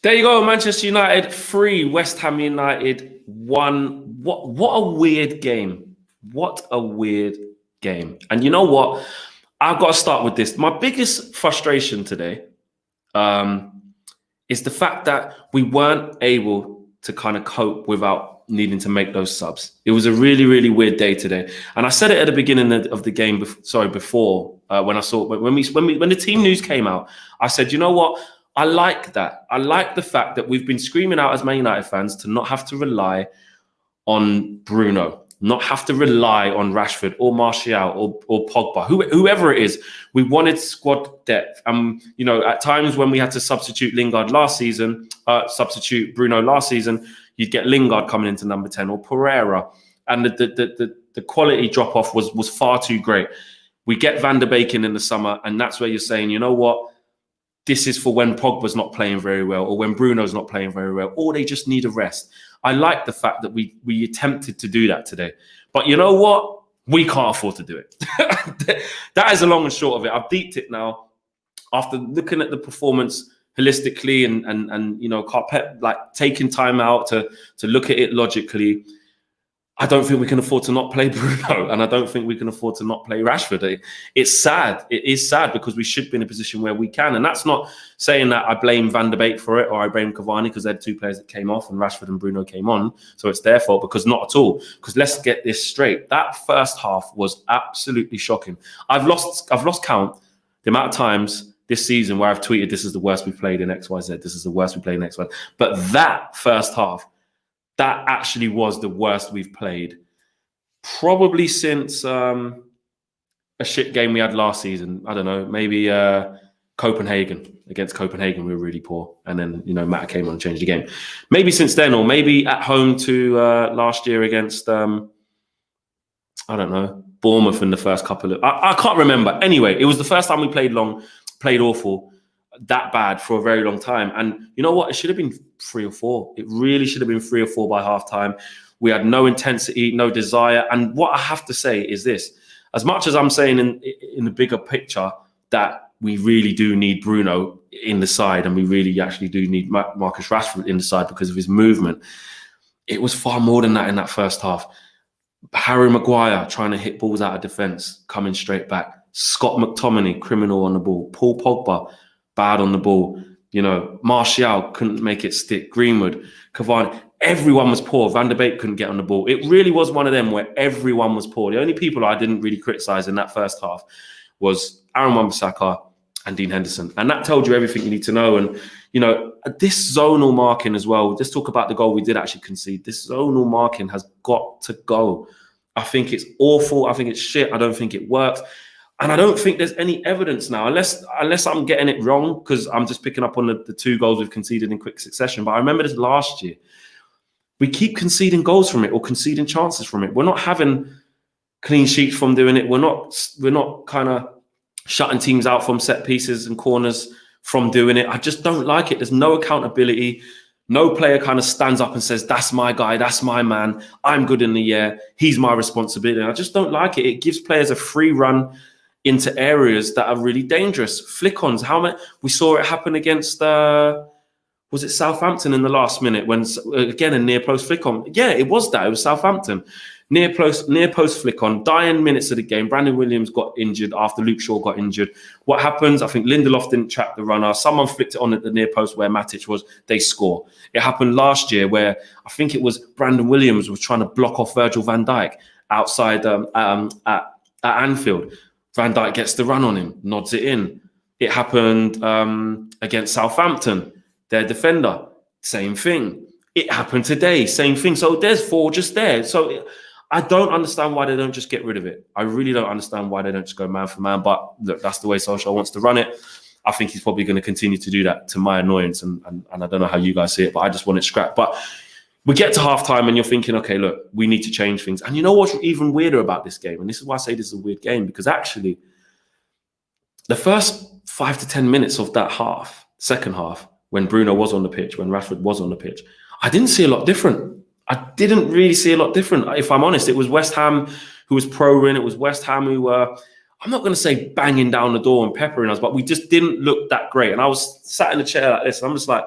There you go, Manchester United 3, West Ham United 1. What a weird game. What a weird game. And you know what? I've got to start with this. My biggest frustration today is the fact that we weren't able to kind of cope without needing to make those subs. It was a really, really weird day today. And I said it at the beginning of the game, before when the team news came out, I said, you know what? I like that. I like the fact that we've been screaming out as Man United fans to not have to rely on BRUNO, not have to rely on Rashford or Martial or Pogba, whoever it is. We wanted squad depth. You know, at times when we had to substitute Lingard last season, substitute BRUNO last season, you'd get Lingard coming into number 10 or Pereira, and the quality drop off was far too great. We get Van der Beek in the summer, and that's where you're saying, you know what? This is for when Pogba's not playing very well, or when Bruno's not playing very well, or they just need a rest. I like the fact that we attempted to do that today. But you know what? We can't afford to do it. That is the long and short of it. I've deeped it now. After looking at the performance holistically and you know, like taking time out to look at it logically, I don't think we can afford to not play BRUNO, and I don't think we can afford to not play Rashford. It's sad. It is sad because we should be in a position where we can. And that's not saying that I blame Van der Beek for it or I blame Cavani, because they're two players that came off and Rashford and BRUNO came on. So it's their fault, because not at all. Because let's get this straight. That first half was absolutely shocking. I've lost count the amount of times this season where I've tweeted, this is the worst we've played in XYZ. This is the worst we played in XYZ. But that first half, that actually was the worst we've played probably since a shit game we had last season. I don't know, maybe Copenhagen. Against Copenhagen, we were really poor. And then, you know, Matt came on and changed the game. Maybe since then, or maybe at home to last year against, I don't know, Bournemouth in the first couple of... I can't remember. Anyway, it was the first time we played awful, that bad for a very long time. And you know what? It should have been 3 or 4. It really should have been 3 or 4 by half time. We had no intensity, no desire. And what I have to say is this: as much as I'm saying in the bigger picture that we really do need BRUNO in the side, and we really actually do need Marcus Rashford in the side because of his movement, it was far more than that in that first half. Harry Maguire trying to hit balls out of defence, coming straight back. Scott McTominay, criminal on the ball. Paul Pogba, bad on the ball. You know, Martial couldn't make it stick. Greenwood, Cavani, everyone was poor. Van der Beek couldn't get on the ball. It really was one of them where everyone was poor. The only people I didn't really criticise in that first half was Aaron Wan-Bissaka and Dean Henderson. And that told you everything you need to know. And, you know, this zonal marking as well, let's talk about the goal we did actually concede. This zonal marking has got to go. I think it's awful. I think it's shit. I don't think it works. And I don't think there's any evidence now, unless I'm getting it wrong, because I'm just picking up on the 2 goals we've conceded in quick succession. But I remember this last year. We keep conceding goals from it or conceding chances from it. We're not having clean sheets from doing it. We're not kind of shutting teams out from set pieces and corners from doing it. I just don't like it. There's no accountability. No player kind of stands up and says, that's my guy, that's my man. I'm good in the air. He's my responsibility. And I just don't like it. It gives players a free run into areas that are really dangerous. Flick-ons, how many? We saw it happen against, was it Southampton in the last minute when, again, a near-post flick-on? Yeah, it was that. It was Southampton. Near-post flick-on, dying minutes of the game. Brandon Williams got injured after Luke Shaw got injured. What happens? I think Lindelof didn't track the runner. Someone flicked it on at the near post where Matic was. They score. It happened last year where I think it was Brandon Williams was trying to block off Virgil van Dijk outside at Anfield. Van Dijk gets the run on him, nods it in. It happened against Southampton, their defender, same thing. It happened today, same thing. So there's 4 just there. So I don't understand why they don't just get rid of it. I really don't understand why they don't just go man for man. But look, that's the way Solskjaer wants to run it. I think he's probably going to continue to do that, to my annoyance. And I don't know how you guys see it, but I just want it scrapped. But we get to halftime and you're thinking, okay, look, we need to change things. And you know what's even weirder about this game? And this is why I say this is a weird game, because actually the first 5 to 10 minutes of that half, second half, when BRUNO was on the pitch, when Rashford was on the pitch, I didn't see a lot different. I didn't really see a lot different. If I'm honest, it was West Ham who was pro-ring. It was West Ham who were, I'm not going to say banging down the door and peppering us, but we just didn't look that great. And I was sat in a chair like this, and I'm just like,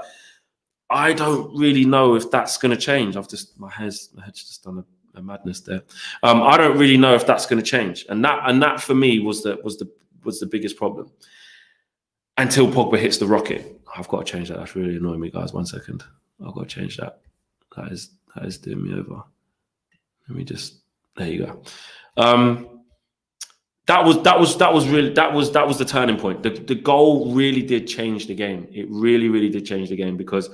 I don't really know if that's going to change. My head's just done a madness there. I don't really know if that's going to change, and that for me was the biggest problem until Pogba hits the rocket. I've got to change that. That's really annoying me, guys. 1 second. I've got to change that. That is doing me over. Let me just. There you go. That was the turning point. The goal really did change the game. It really did change the game, because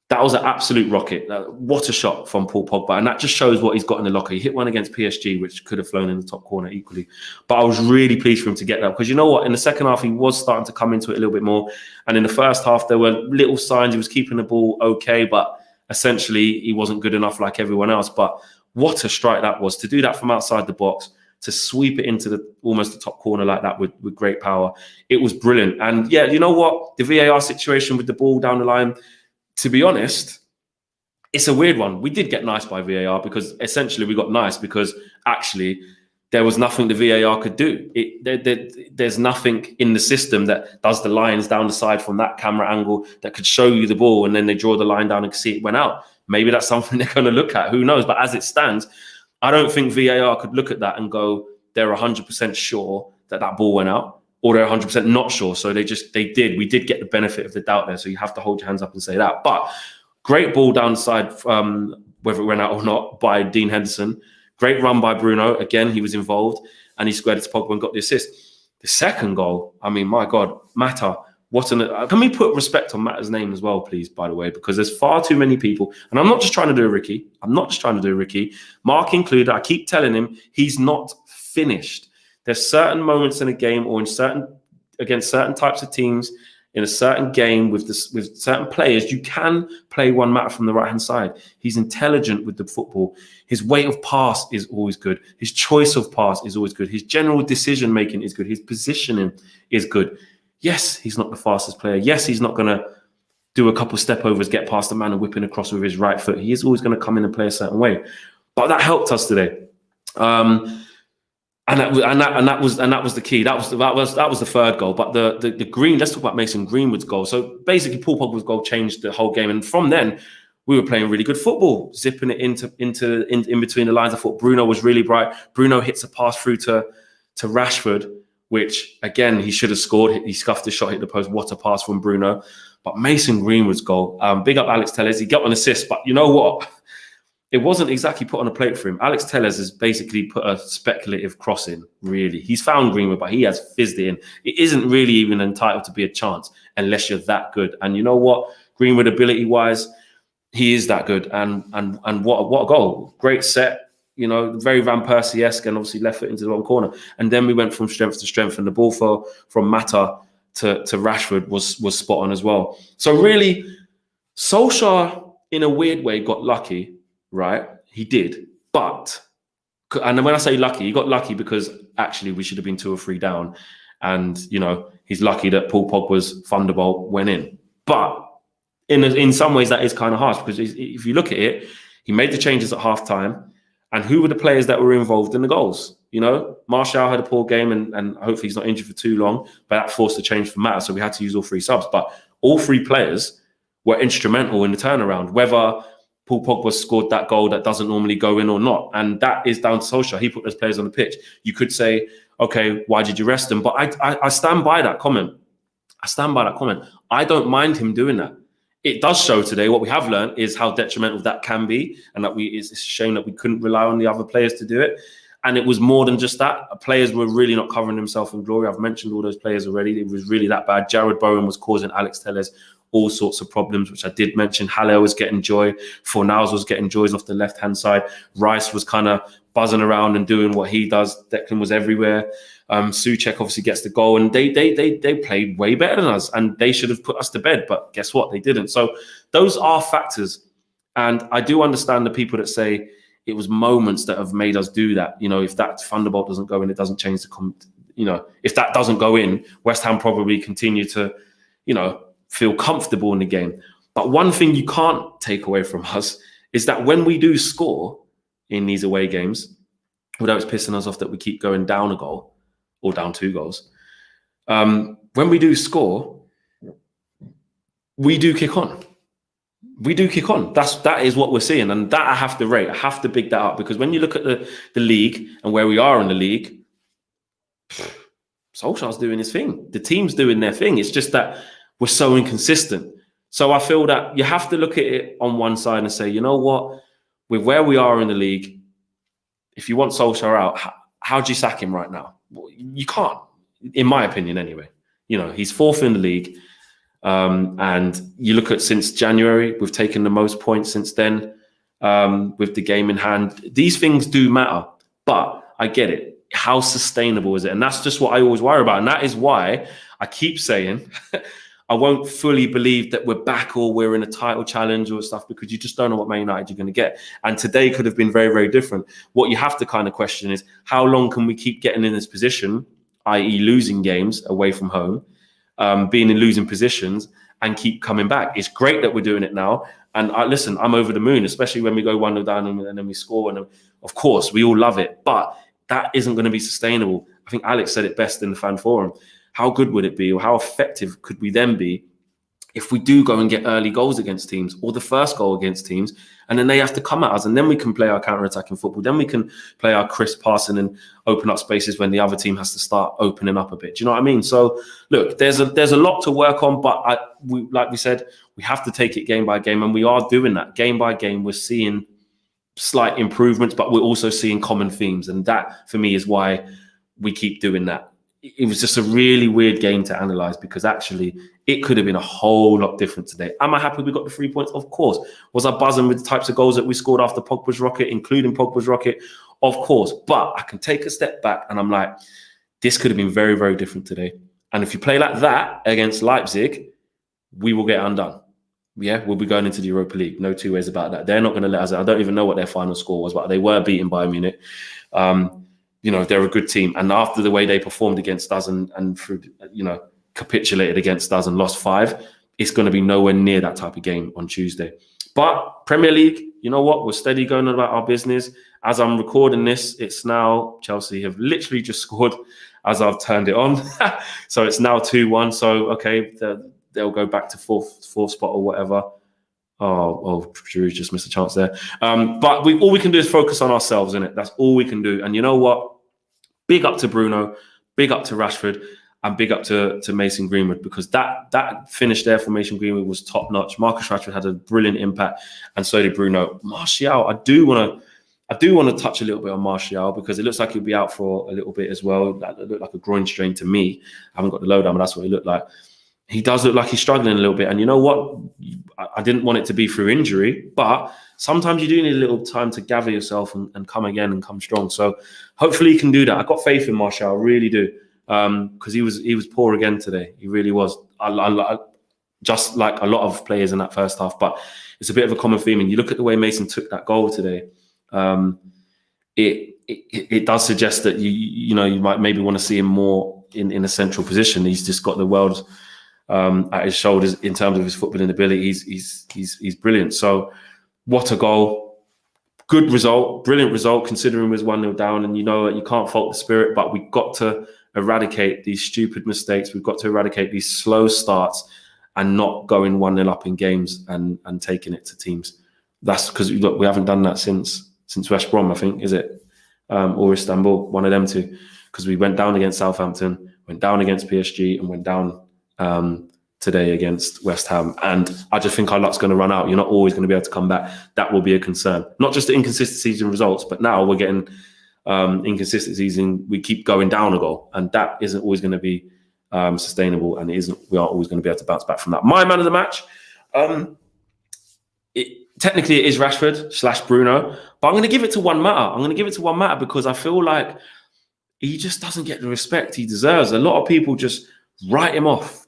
that was an absolute rocket. What a shot from Paul Pogba. And that just shows what he's got in the locker. He hit one against PSG, which could have flown in the top corner equally. But I was really pleased for him to get that, because you know what? In the second half, he was starting to come into it a little bit more. And in the first half, there were little signs he was keeping the ball okay, but essentially he wasn't good enough like everyone else. But what a strike that was, to do that from outside the box, to sweep it into almost the top corner like that with great power. It was brilliant. And yeah, you know what? The VAR situation with the ball down the line, to be honest, it's a weird one. We did get nice by VAR, because essentially we got nice because actually there was nothing the VAR could do. There's nothing in the system that does the lines down the side from that camera angle that could show you the ball, and then they draw the line down and see it went out. Maybe that's something they're going to look at. Who knows? But as it stands, I don't think VAR could look at that and go, they're 100% sure that ball went out, or they're 100% not sure. So we did get the benefit of the doubt there. So you have to hold your hands up and say that. But great ball down the side, whether it went out or not, by Dean Henderson. Great run by Bruno. Again, he was involved, and he squared it to Pogba and got the assist. The second goal, I mean, my God, Mata. Can we put respect on Mata's name as well, please, by the way, because there's far too many people, and I'm not just trying to do a Ricky. Mark included, I keep telling him he's not finished. There's certain moments in a game, or against certain types of teams, in a certain game with certain players, you can play one Mata from the right-hand side. He's intelligent with the football. His weight of pass is always good. His choice of pass is always good. His general decision-making is good. His positioning is good. Yes, he's not the fastest player. Yes, he's not going to do a couple step overs, get past the man and whipping across with his right foot. He is always going to come in and play a certain way. But that helped us today. And that was the key. That was the third goal. But the green. Let's talk about Mason Greenwood's goal. So basically, Paul Pogba's goal changed the whole game, and from then we were playing really good football, zipping it in between the lines. I thought Bruno was really bright. Bruno hits a pass through to Rashford, which again he should have scored. He scuffed the shot, hit the post. What a pass from Bruno! But Mason Greenwood's goal. Big up Alex Telles. He got an assist, but you know what? It wasn't exactly put on a plate for him. Alex Telles has basically put a speculative cross in, really. He's found Greenwood, but he has fizzed it in. It isn't really even entitled to be a chance unless you're that good. And you know what? Greenwood, ability-wise, he is that good. And what a goal. Great set, you know, very Van Persie-esque, and obviously left foot into the wrong corner. And then we went from strength to strength, and the ball from Mata to Rashford was spot on as well. So really, Solskjaer, in a weird way, got lucky. Right, he did, and when I say lucky, he got lucky because actually we should have been 2 or 3 down, and you know he's lucky that Paul Pogba's thunderbolt went in. But in some ways that is kind of harsh, because if you look at it, he made the changes at half time, and who were the players that were involved in the goals? You know, Martial had a poor game, and hopefully he's not injured for too long, but that forced a change for Mata, so we had to use all 3 subs. But all 3 players were instrumental in the turnaround, whether Paul Pogba scored that goal that doesn't normally go in or not. And that is down to Solskjaer. He put those players on the pitch. You could say, okay, why did you rest them? But I stand by that comment. I don't mind him doing that. It does show today, what we have learned is how detrimental that can be, and that it's a shame that we couldn't rely on the other players to do it. And it was more than just that. Players were really not covering themselves in glory. I've mentioned all those players already. It was really that bad. Jared Bowen was causing Alex Telles all sorts of problems, which I did mention. Haller was getting joy. Fornals was getting joys off the left-hand side. Rice was kind of buzzing around and doing what he does. Declan was everywhere. Souček obviously gets the goal, and they played way better than us, and they should have put us to bed. But guess what? They didn't. So those are factors. And I do understand the people that say it was moments that have made us do that. You know, if that thunderbolt doesn't go in, it doesn't change if that doesn't go in, West Ham probably continue to, feel comfortable in the game. But one thing you can't take away from us is that when we do score in these away games, although it's pissing us off that we keep going down a goal or down 2 goals, when we do score, we do kick on. we do kick on. That is what we're seeing, and that I have to rate. I have to big that up, because when you look at the league and where we are in the league, Solskjaer's doing his thing. The team's doing their thing. It's just that we're so inconsistent. So I feel that you have to look at it on one side and say, you know what, with where we are in the league, if you want Solskjaer out, how do you sack him right now? You can't, in my opinion, anyway. You know, he's fourth in the league. And you look at since January, we've taken the most points since then, with the game in hand. These things do matter, but I get it. How sustainable is it? And that's just what I always worry about. And that is why I keep saying I won't fully believe that we're back or we're in a title challenge or stuff, because you just don't know what Man United you're going to get. And today could have been very, very different. What you have to kind of question is, how long can we keep getting in this position, i.e. losing games away from home, being in losing positions, and keep coming back? It's great that we're doing it now. And listen, I'm over the moon, especially when we go 1-0 down and then we score. And of course, we all love it. But that isn't going to be sustainable. I think Alex said it best in the fan forum. How good would it be, or how effective could we then be if we do go and get early goals against teams, or the first goal against teams, and then they have to come at us, and then we can play our counter-attacking football. Then we can play our crisp passing and open up spaces when the other team has to start opening up a bit. Do you know what I mean? So look, there's a lot to work on, but like we said, we have to take it game by game, and we are doing that game by game. We're seeing slight improvements, but we're also seeing common themes, and that for me is why we keep doing that. It was just a really weird game to analyze, because actually it could have been a whole lot different today. Am I happy we got the 3 points? Of course. Was I buzzing with the types of goals that we scored after Pogba's rocket, including Pogba's rocket? Of course. But I can take a step back and I'm like, this could have been very, very different today. And if you play like that against Leipzig, we will get undone. Yeah, we'll be going into the Europa League. No two ways about that. They're not going to let us out. I don't even know what their final score was, but they were beaten by Munich. You know, they're a good team. And after the way they performed against us and through, you know, capitulated against us and lost 5, it's going to be nowhere near that type of game on Tuesday. But Premier League, you know what? We're steady going about our business. As I'm recording this, it's now, Chelsea have literally just scored as I've turned it on. So it's now 2-1. So, okay, they'll go back to fourth spot or whatever. Oh, Giroud just missed a chance there. But all we can do is focus on ourselves, innit? That's all we can do. And you know what? Big up to BRUNO, big up to Rashford, and big up to Mason Greenwood, because that finish there for Mason Greenwood was top notch. Marcus Rashford had a brilliant impact, and so did BRUNO. Martial, I do want to touch a little bit on Martial, because it looks like he'll be out for a little bit as well. That looked like a groin strain to me. I haven't got the lowdown, but that's what he looked like. He does look like he's struggling a little bit. And you know what? I didn't want it to be through injury, but sometimes you do need a little time to gather yourself and come again and come strong. So hopefully he can do that. I've got faith in Martial, I really do. Because he was poor again today. He really was. I just like a lot of players in that first half, but it's a bit of a common theme. And you look at the way Mason took that goal today, it does suggest that you might maybe want to see him more in a central position. He's just got the world at his shoulders in terms of his footballing ability. He's brilliant. So what a goal. Good result, brilliant result, considering we was 1-0 down. And you know that you can't fault the spirit, but we've got to eradicate these stupid mistakes. We've got to eradicate these slow starts and not going 1-0 up in games and taking it to teams. That's because we haven't done that since West Brom, I think, is it? Or Istanbul, one of them two. Because we went down against Southampton, went down against PSG, and went down today against West Ham. And I just think our luck's going to run out. You're not always going to be able to come back. That will be a concern. Not just the inconsistencies in results, but now we're getting inconsistencies in we keep going down a goal. And that isn't always going to be sustainable, and we aren't always going to be able to bounce back from that. My man of the match, technically it is Rashford / BRUNO, but I'm going to give it to Juan Mata. Because I feel like he just doesn't get the respect he deserves. A lot of people just write him off.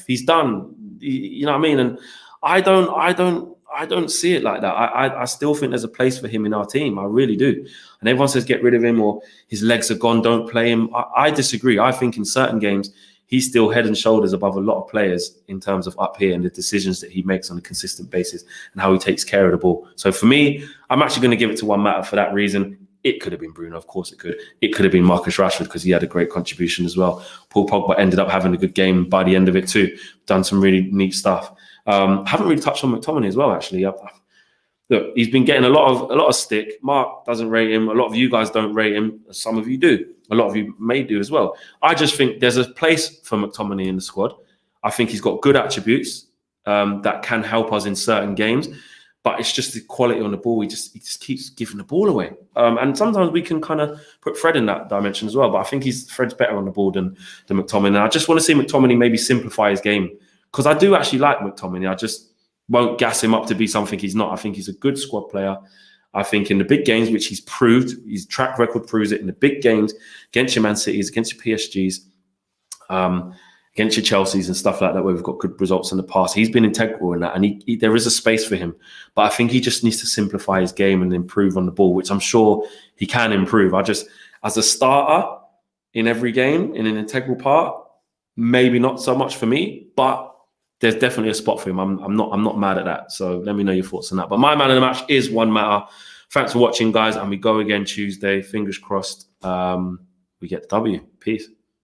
He's done. You know what I mean? And I don't see it like that. I still think there's a place for him in our team. I really do. And everyone says get rid of him or his legs are gone, don't play him. I disagree. I think in certain games, he's still head and shoulders above a lot of players in terms of up here and the decisions that he makes on a consistent basis and how he takes care of the ball. So for me, I'm actually going to give it to Juan Mata for that reason. It could have been BRUNO, of course it could. It could have been Marcus Rashford because he had a great contribution as well. Paul Pogba ended up having a good game by the end of it too. Done some really neat stuff. Haven't really touched on McTominay as well, actually. Look, he's been getting a lot of stick. Mark doesn't rate him. A lot of you guys don't rate him. Some of you do. A lot of you may do as well. I just think there's a place for McTominay in the squad. I think he's got good attributes that can help us in certain games. But it's just the quality on the ball. He just keeps giving the ball away. And sometimes we can kind of put Fred in that dimension as well. But I think Fred's better on the ball than McTominay. And I just want to see McTominay maybe simplify his game. Because I do actually like McTominay. I just won't gas him up to be something he's not. I think he's a good squad player. I think in the big games, which he's proved, his track record proves it in the big games, against your Man Cities, against your PSGs, against your Chelseas and stuff like that, where we've got good results in the past. He's been integral in that, and there is a space for him. But I think he just needs to simplify his game and improve on the ball, which I'm sure he can improve. As a starter in every game, in an integral part, maybe not so much for me, but there's definitely a spot for him. I'm not mad at that. So let me know your thoughts on that. But my man of the match is Juan Mata. Thanks for watching, guys, and we go again Tuesday. Fingers crossed we get the W. Peace.